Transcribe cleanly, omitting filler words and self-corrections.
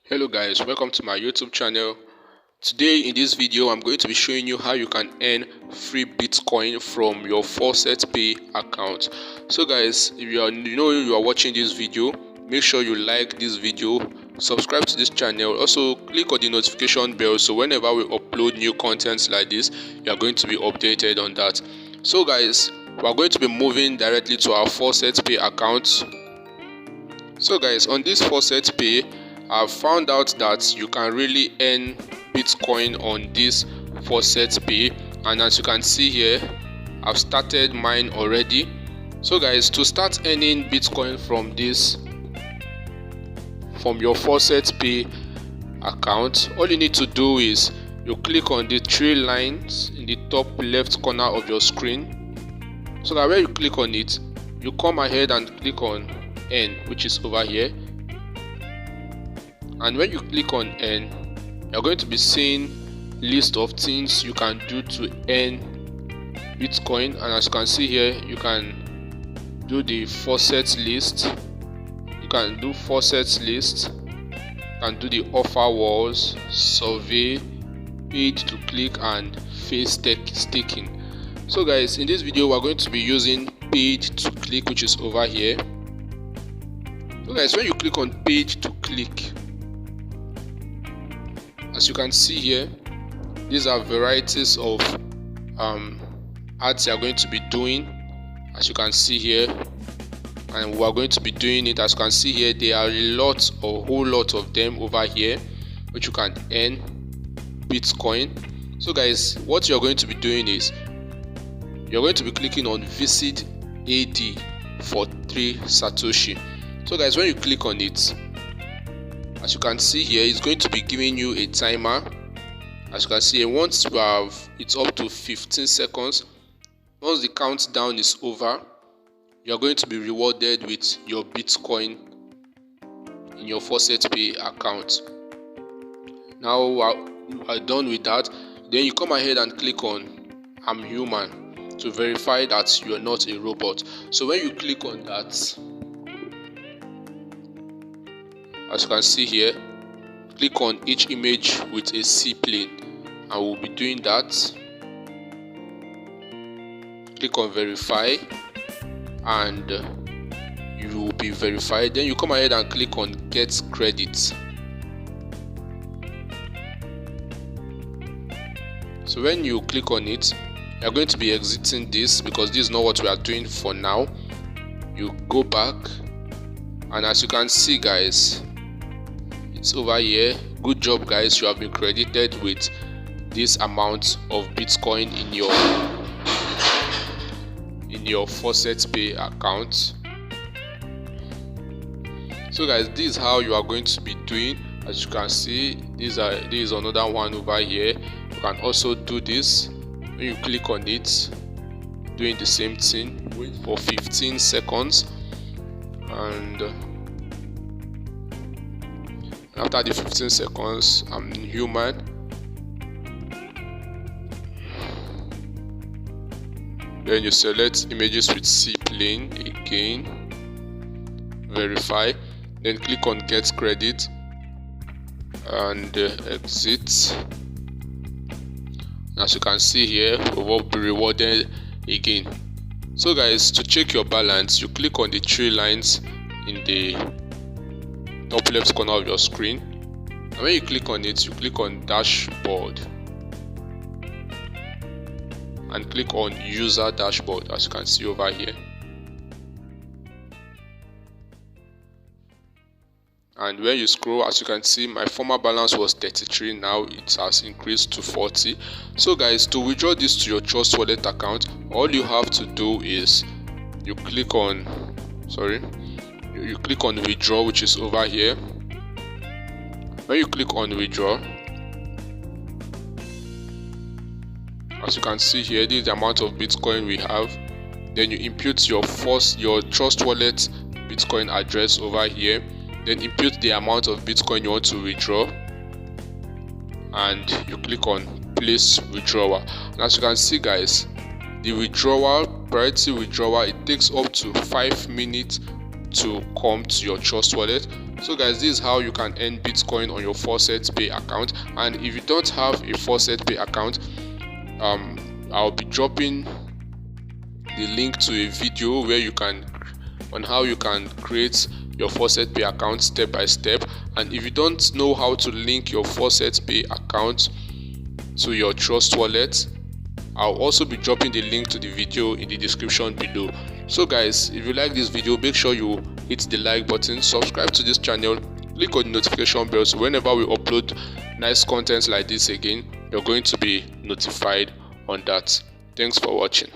Hello guys, welcome to my YouTube channel. Today in this video I'm going to be showing you how you can earn free Bitcoin from your Faucetpay account. So guys, if you are watching this video, make sure you like this video, subscribe to this channel, also click on the notification bell so whenever we upload new content like this, you are going to be updated on that. So guys, we are going to be moving directly to our Faucetpay account. So guys, on this Faucetpay, I've found out that you can really earn Bitcoin on this Faucetpay, and as you can see here, I've started mine already. So guys, to start earning Bitcoin from your Faucetpay account, all you need to do is you click on the three lines in the top left corner of your screen. So that when you click on it, you come ahead and click on Earn, which is over here. And when you click on Earn, you're going to be seeing list of things you can do to earn Bitcoin. And as you can see here, you can do the faucet list, you can do faucet list, you can do the offer walls, survey, paid to click, and face staking. So guys, in this video we're going to be using paid to click, which is over here. So guys, when you click on paid to click, as you can see here, these are varieties of ads you are going to be doing, as you can see here, and we are going to be doing it. As you can see here, there are a whole lot of them over here which you can earn Bitcoin. So guys, what you're going to be doing is you're going to be clicking on visit AD for 3 Satoshi. So guys, when you click on it, as you can see here, it's going to be giving you a timer. As you can see here, once you have it's up to 15 seconds, once the countdown is over, you are going to be rewarded with your Bitcoin in your Faucetpay account. Now you are done with that, then you come ahead and click on I'm human to verify that you are not a robot. So when you click on that, as you can see here, click on each image with a seaplane, and we'll be doing that. Click on verify and you will be verified. Then you come ahead and click on get credit. So when you click on it, you're going to be exiting this because this is not what we are doing for now. You go back, and as you can see guys, it's over here. Good job guys, you have been credited with this amount of Bitcoin in your Faucetpay account. So guys, this is how you are going to be doing. As you can see, this is another one over here. You can also do this. When you click on it, doing the same thing, wait for 15 seconds, and after the 15 seconds, I'm human. Then you select images with seaplane again, verify, then click on get credit and exit. As you can see here, we will be rewarded again. So guys, to check your balance, you click on the 3 lines in the top left corner of your screen, and when you click on it, you click on dashboard and click on user dashboard, as you can see over here. And when you scroll, as you can see, my former balance was 33, now it has increased to 40. So guys, to withdraw this to your Trust Wallet account, all you have to do is you click on withdraw, which is over here. When you click on withdraw, as you can see here, this is the amount of Bitcoin we have. Then you input your Trust Wallet Bitcoin address over here. Then input the amount of Bitcoin you want to withdraw, and you click on place withdrawal. And as you can see guys, the priority withdrawal, it takes up to 5 minutes to come to your Trust Wallet. So guys, this is how you can earn Bitcoin on your Faucetpay account. And if you don't have a Faucetpay account, I'll be dropping the link to a video where you can on how you can create your Faucetpay account step by step. And if you don't know how to link your Faucetpay account to your Trust wallet, I'll also be dropping the link to the video in the description below. So guys, if you like this video, make sure you hit the like button, subscribe to this channel, click on the notification bell so whenever we upload nice content like this again, you're going to be notified on that. Thanks for watching.